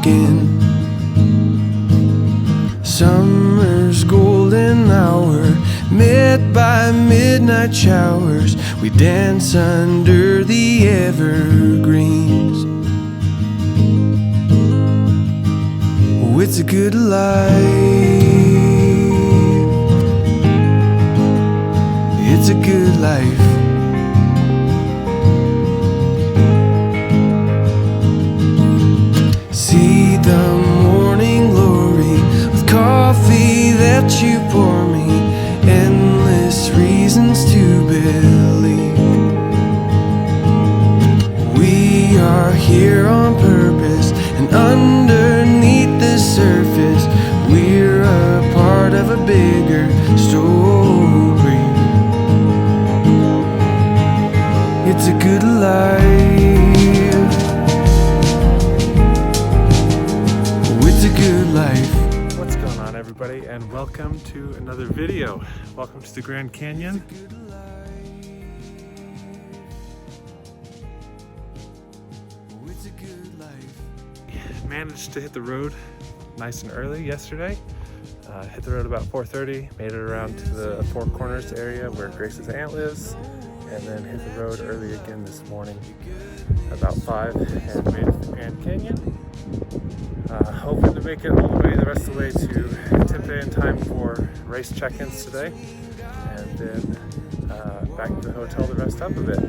skin. Summer's golden hour, met by midnight showers, we dance under the evergreens. Oh, it's a good life. It's a good life. See the morning glory with coffee that you pour me, endless reasons to believe. We are here on purpose, and underneath the surface we're a part of a bigger story. It's a good life. It's a good life. What's going on, everybody, and welcome to another video. Welcome to the Grand Canyon. It's a good life. Managed to hit the road nice and early yesterday. Hit the road about 4:30, made it around to the Four Corners area where Grace's aunt lives, and then hit the road early again this morning about 5 and made it to the Grand Canyon. Hoping to make it all the way the rest of the way to Tempe in time for race check-ins today, and then back to the hotel to rest up a bit.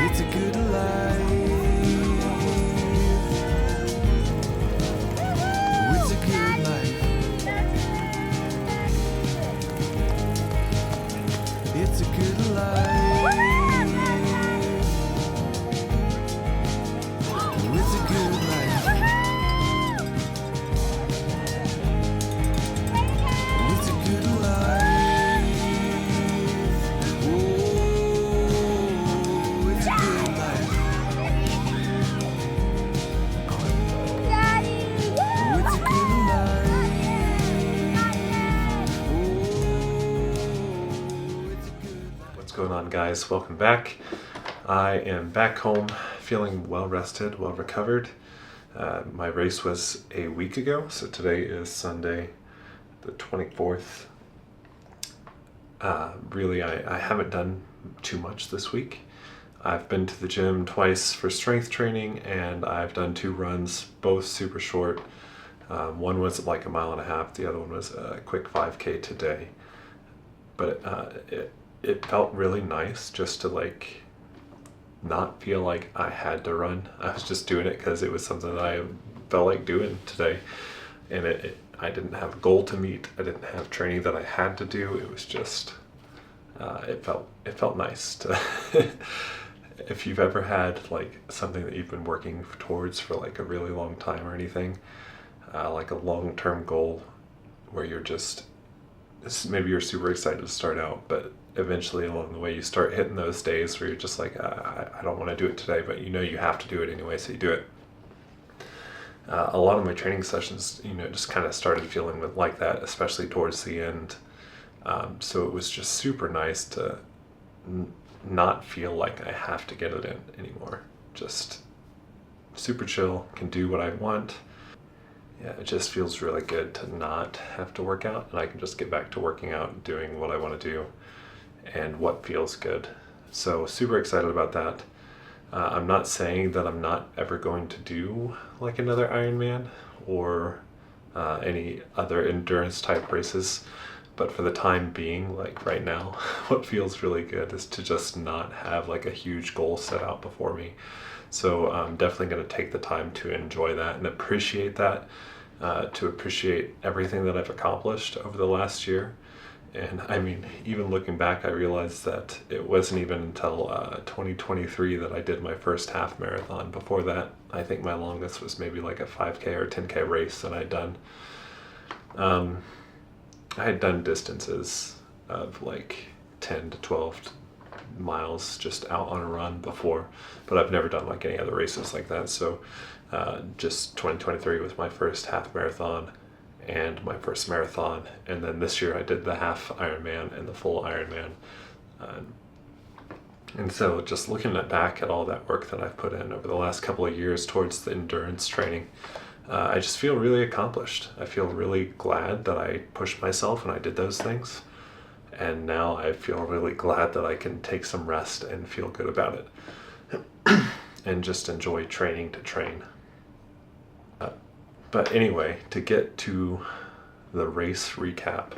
It's a good life. It's a good life. It's a good life. It's a good life. It's a good life. Oh, it's a good life. Daddy! Oh, it's a good life. Oh, it's a good life. What's going on, guys? Welcome back. I am back home feeling well rested, well recovered. My race was a week ago, so today is Sunday the 24th. Really, I haven't done too much this week. I've been to the gym twice for strength training, and I've done 2 runs, both super short. One was like 1.5 miles, the other one was a quick 5K today. But it felt really nice just to like not feel like I had to run. I was just doing it because it was something that I felt like doing today, and I didn't have a goal to meet. I didn't have training that I had to do. It was just it felt nice to if you've ever had like something that you've been working towards for like a really long time or anything, like a long-term goal where you're just, maybe you're super excited to start out, but eventually along the way you start hitting those days where you're just like, I don't want to do it today, but you know you have to do it anyway, so you do it. A lot of my training sessions, just kind of started feeling like that, especially towards the end. So it was just super nice to not feel like I have to get it in anymore. Just super chill, can do what I want. Yeah, it just feels really good to not have to work out, and I can just get back to working out and doing what I want to do and what feels good. So super excited about that. I'm not saying that I'm not ever going to do like another Ironman or any other endurance type races, but for the time being, like right now, what feels really good is to just not have like a huge goal set out before me. So I'm definitely going to take the time to enjoy that and appreciate that, to appreciate everything that I've accomplished over the last year. And I mean, even looking back, I realized that it wasn't even until 2023 that I did my first half marathon. Before that, I think my longest was maybe like a 5K or 10K race that I'd done. I had done distances of like 10 to 12 miles just out on a run before, but I've never done like any other races like that. So just 2023 was my first half marathon and my first marathon, and then this year I did the half Ironman and the full Ironman. And so just looking back at all that work that I've put in over the last couple of years towards the endurance training, I just feel really accomplished. I feel really glad that I pushed myself and I did those things. And now I feel really glad that I can take some rest and feel good about it and just enjoy training to train. But anyway, to get to the race recap.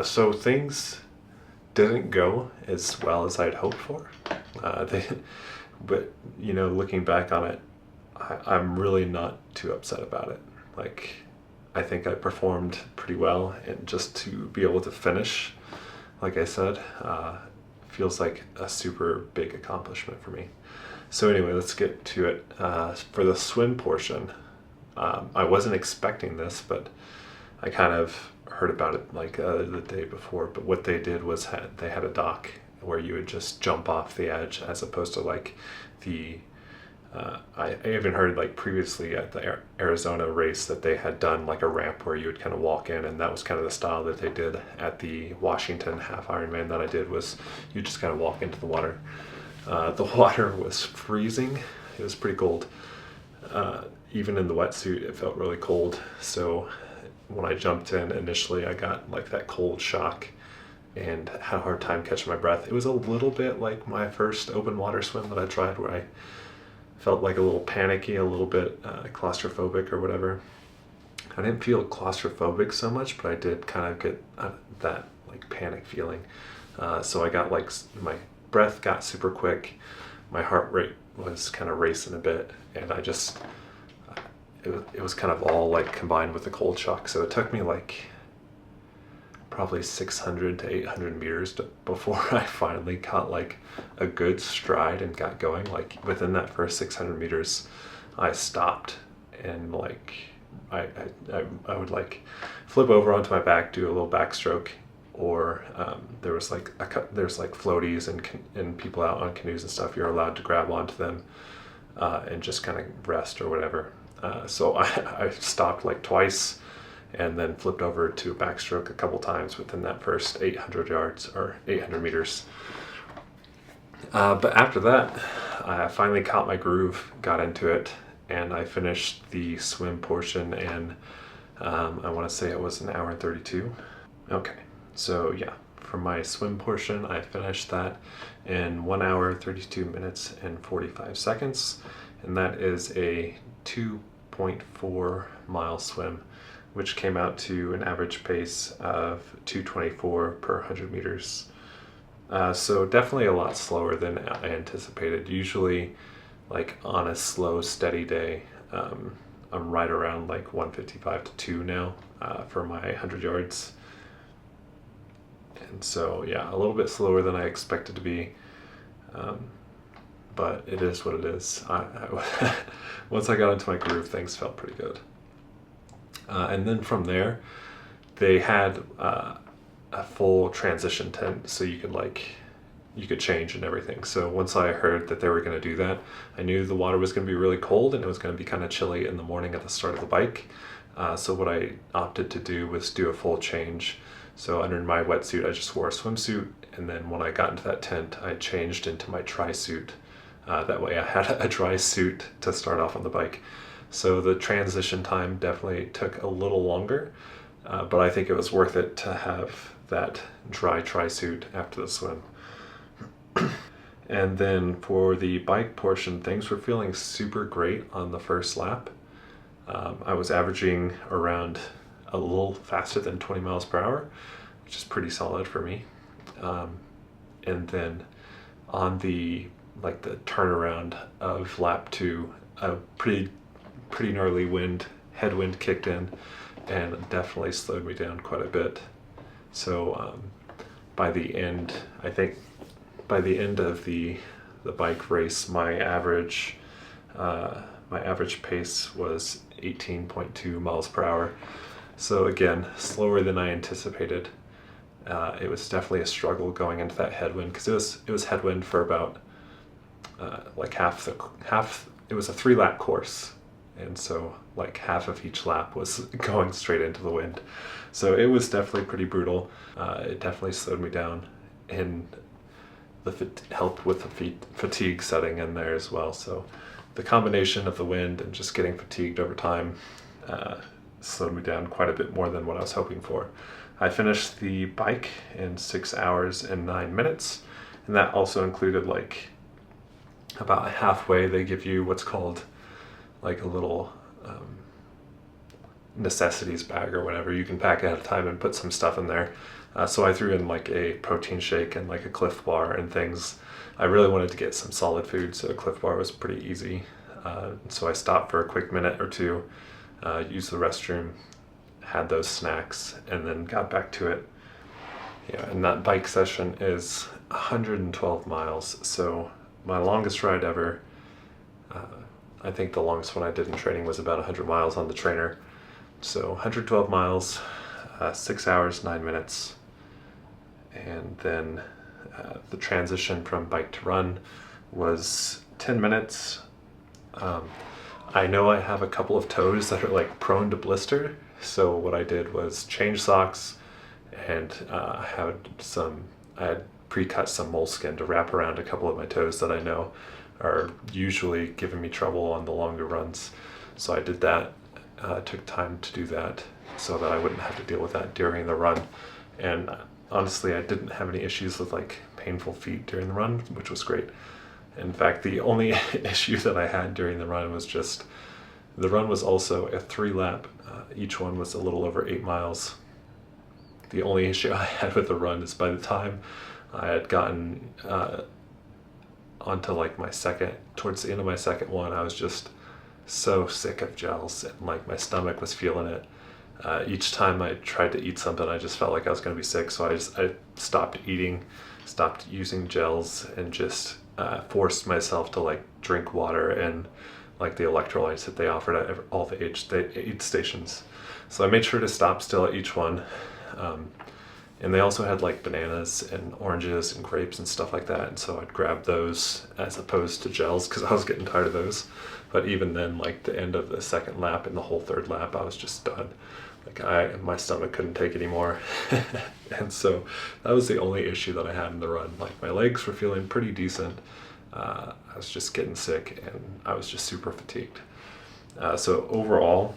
So things didn't go as well as I'd hoped for. But looking back on it, I'm really not too upset about it. Like, I think I performed pretty well, and just to be able to finish, like I said, feels like a super big accomplishment for me. So anyway, let's get to it. For the swim portion, I wasn't expecting this, but I kind of heard about it like the day before. But what they did was they had a dock where you would just jump off the edge, as opposed to like the I even heard like previously at the Arizona race that they had done like a ramp where you would kind of walk in, and that was kind of the style that they did at the Washington half Ironman that I did. Was you just kind of walk into the water. The water was freezing. It was pretty cold. Even in the wetsuit, it felt really cold. So when I jumped in initially, I got like that cold shock and had a hard time catching my breath. It was a little bit like my first open water swim that I tried, where I felt like a little panicky, a little bit claustrophobic or whatever. I didn't feel claustrophobic so much, but I did kind of get that like panic feeling. So I got like, my breath got super quick, my heart rate was kind of racing a bit, and I just, it was kind of all like combined with the cold shock. So it took me like probably 600 to 800 meters before I finally got like a good stride and got going. Like within that first 600 meters, I stopped, and like I would like flip over onto my back, do a little backstroke, or there was like there's like floaties and people out on canoes and stuff. You're allowed to grab onto them and just kind of rest or whatever. So I stopped like twice, and then flipped over to backstroke a couple times within that first 800 yards or 800 meters. But after that, I finally caught my groove, got into it, and I finished the swim portion in, I want to say it was 1 hour and 32. Okay, so yeah, for my swim portion, I finished that in 1 hour, 32 minutes, and 45 seconds. And that is a 2.4 mile swim, which came out to an average pace of 2:24 per 100 meters. So definitely a lot slower than I anticipated. Usually, like on a slow, steady day, I'm right around like 1:55 to 2 now for my 100 yards. And so, yeah, a little bit slower than I expected to be. But it is what it is. Once I got into my groove, things felt pretty good. And then from there, they had a full transition tent, so you could change and everything. So once I heard that they were going to do that, I knew the water was going to be really cold and it was going to be kind of chilly in the morning at the start of the bike. So what I opted to do was do a full change. So under my wetsuit, I just wore a swimsuit, and then when I got into that tent, I changed into my tri-suit. That way I had a dry suit to start off on the bike. So the transition time definitely took a little longer, but I think it was worth it to have that dry tri-suit after the swim. And then for the bike portion, things were feeling super great on the first lap. I was averaging around a little faster than 20 miles per hour, which is pretty solid for me. And then on the turnaround of lap 2, a pretty gnarly headwind kicked in and definitely slowed me down quite a bit. So by the end of the bike race, my average pace was 18.2 miles per hour. So again, slower than I anticipated. It was definitely a struggle going into that headwind, because it was headwind for about like half. It was a 3-lap course, and so like half of each lap was going straight into the wind. So it was definitely pretty brutal. It definitely slowed me down, and helped with the fatigue setting in there as well. So the combination of the wind and just getting fatigued over time slowed me down quite a bit more than what I was hoping for. I finished the bike in 6 hours and 9 minutes, and that also included like about halfway they give you what's called like a little necessities bag or whatever. You can pack ahead of time and put some stuff in there. So I threw in like a protein shake and like a Cliff Bar and things. I really wanted to get some solid food, so a Cliff Bar was pretty easy. So I stopped for a quick minute or two, used the restroom, had those snacks, and then got back to it. Yeah, and that bike session is 112 miles. So my longest ride ever. I think the longest one I did in training was about 100 miles on the trainer. So 112 miles, 6 hours, 9 minutes. And then the transition from bike to run was 10 minutes. I know I have a couple of toes that are like prone to blister. So what I did was change socks, and I had pre-cut some moleskin to wrap around a couple of my toes that I know are usually giving me trouble on the longer runs. So I did that. Took time to do that so that I wouldn't have to deal with that during the run. And honestly, I didn't have any issues with like painful feet during the run, which was great. In fact, the only issue that I had during the run was just, the run was also a 3-lap. Each one was a little over 8 miles. The only issue I had with the run is by the time I had gotten onto like towards the end of my second one, I was just so sick of gels, and like my stomach was feeling it. Each time I tried to eat something, I just felt like I was going to be sick, so I stopped eating, stopped using gels, and just forced myself to like drink water and like the electrolytes that they offered at all the aid stations. So I made sure to stop still at each one. And they also had like bananas and oranges and grapes and stuff like that. And so I'd grab those as opposed to gels because I was getting tired of those. But even then, like the end of the second lap and the whole third lap, I was just done. Like my stomach couldn't take anymore. And so that was the only issue that I had in the run. Like my legs were feeling pretty decent. I was just getting sick, and I was just super fatigued. So overall,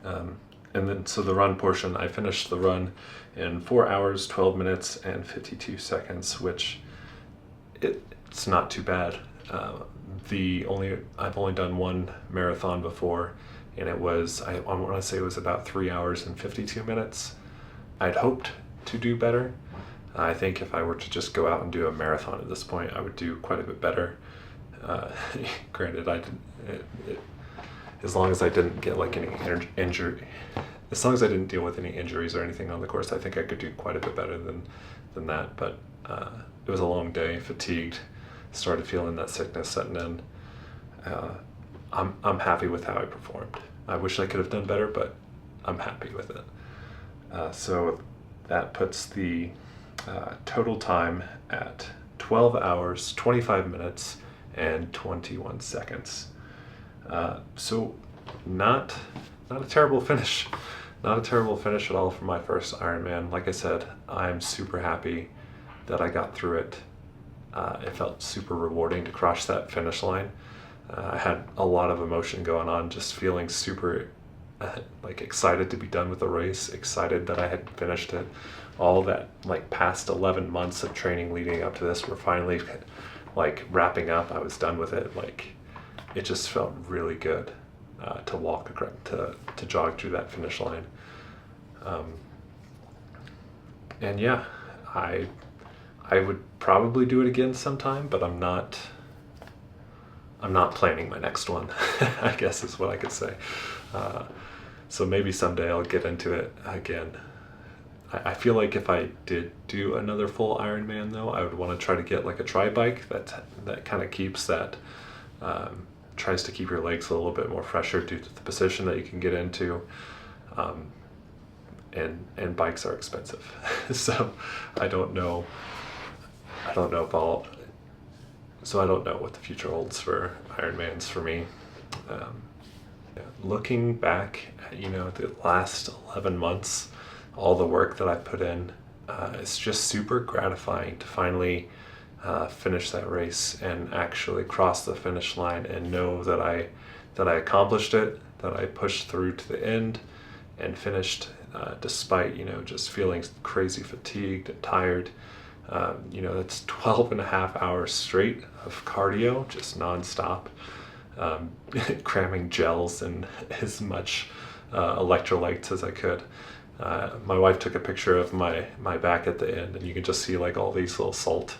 so the run portion, I finished the run in 4 hours, 12 minutes, and 52 seconds, which it's not too bad. I've only done one marathon before, and it was, I want to say it was about 3 hours and 52 minutes. I'd hoped to do better. I think if I were to just go out and do a marathon at this point, I would do quite a bit better. Granted, as long as I didn't get like any injury, as long as I didn't deal with any injuries or anything on the course, I think I could do quite a bit better than that. But it was a long day, fatigued, started feeling that sickness setting in. I'm happy with how I performed. I wish I could have done better, but I'm happy with it. So that puts the total time at 12 hours, 25 minutes, and 21 seconds. So not a terrible finish. Not a terrible finish at all for my first Ironman. Like I said, I'm super happy that I got through it. It felt super rewarding to cross that finish line. I had a lot of emotion going on, just feeling super like excited to be done with the race, excited that I had finished it. All that like past 11 months of training leading up to this were finally like wrapping up. I was done with it. Like it just felt really good to jog through that finish line. And yeah, I would probably do it again sometime, but I'm not planning my next one, I guess is what I could say. So maybe someday I'll get into it again. I feel like if I did do another full Ironman though, I would want to try to get like a tri bike that kind of keeps that, tries to keep your legs a little bit more fresher due to the position that you can get into. And bikes are expensive. So I don't know what the future holds for Ironmans for me. Looking back at, the last 11 months, all the work that I put in, it's just super gratifying to finally finish that race and actually cross the finish line and know that I accomplished it, that I pushed through to the end and finished despite, just feeling crazy fatigued and tired. That's 12 and a half hours straight of cardio, just nonstop, cramming gels and as much electrolytes as I could. My wife took a picture of my back at the end, and you can just see like all these little salt.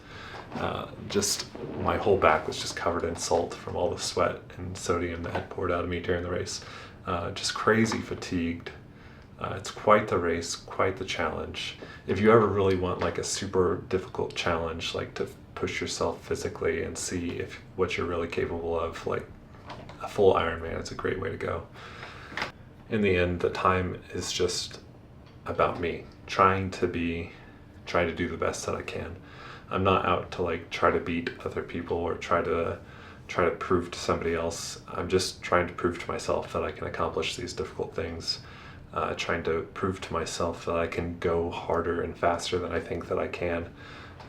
Just my whole back was just covered in salt from all the sweat and sodium that had poured out of me during the race. Just crazy fatigued. It's quite the race, quite the challenge. If you ever really want like a super difficult challenge, like to push yourself physically and see if what you're really capable of, like a full Ironman, it's a great way to go. In the end, the time is just about me trying to do the best that I can. I'm not out to like try to beat other people or try to prove to somebody else. I'm just trying to prove to myself that I can accomplish these difficult things. Trying to prove to myself that I can go harder and faster than I think that I can,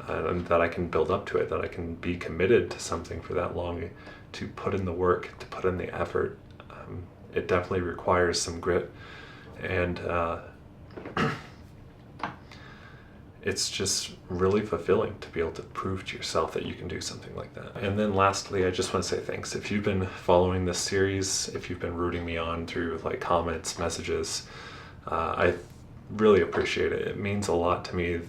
and that I can build up to it, that I can be committed to something for that long, to put in the work, to put in the effort. It definitely requires some grit, and it's just really fulfilling to be able to prove to yourself that you can do something like that. And then lastly, I just want to say thanks. If you've been following this series, if you've been rooting me on through like comments, messages, I really appreciate it. It means a lot to me.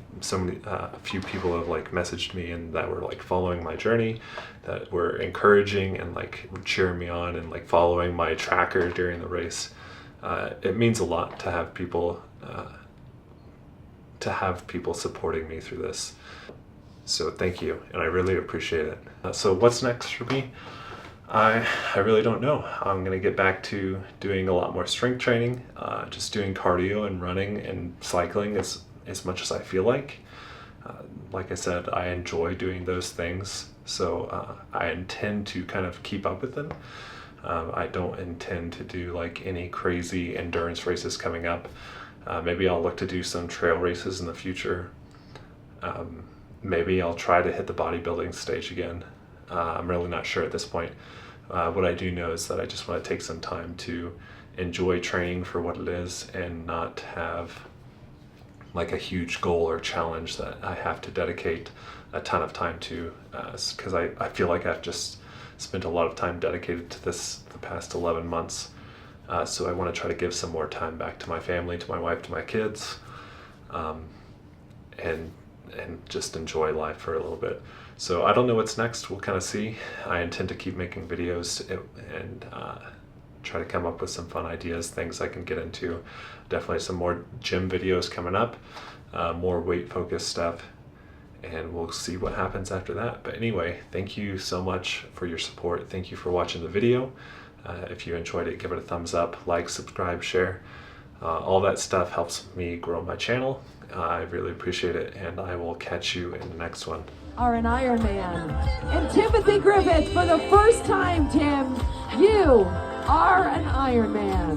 A few people have like messaged me and that were like following my journey, that were encouraging and like cheering me on and like following my tracker during the race. It means a lot to have people supporting me through this. So thank you, and I really appreciate it. So what's next for me? I really don't know. I'm gonna get back to doing a lot more strength training, just doing cardio and running and cycling as much as I feel like. Like I said, I enjoy doing those things, so I intend to kind of keep up with them. I don't intend to do like any crazy endurance races coming up. Maybe I'll look to do some trail races in the future. Maybe I'll try to hit the bodybuilding stage again. I'm really not sure at this point. What I do know is that I just want to take some time to enjoy training for what it is and not have like a huge goal or challenge that I have to dedicate a ton of time to, because I feel like I've just spent a lot of time dedicated to this the past 11 months. So I want to try to give some more time back to my family, to my wife, to my kids, and just enjoy life for a little bit. So I don't know what's next. We'll kind of see. I intend to keep making videos and try to come up with some fun ideas, things I can get into. Definitely some more gym videos coming up, more weight-focused stuff, and we'll see what happens after that. But anyway, thank you so much for your support. Thank you for watching the video. If you enjoyed it, give it a thumbs up, like, subscribe, share. All that stuff helps me grow my channel. I really appreciate it, and I will catch you in the next one. Are an Ironman. And Timothy Griffith, for the first time, Tim, you are an Ironman.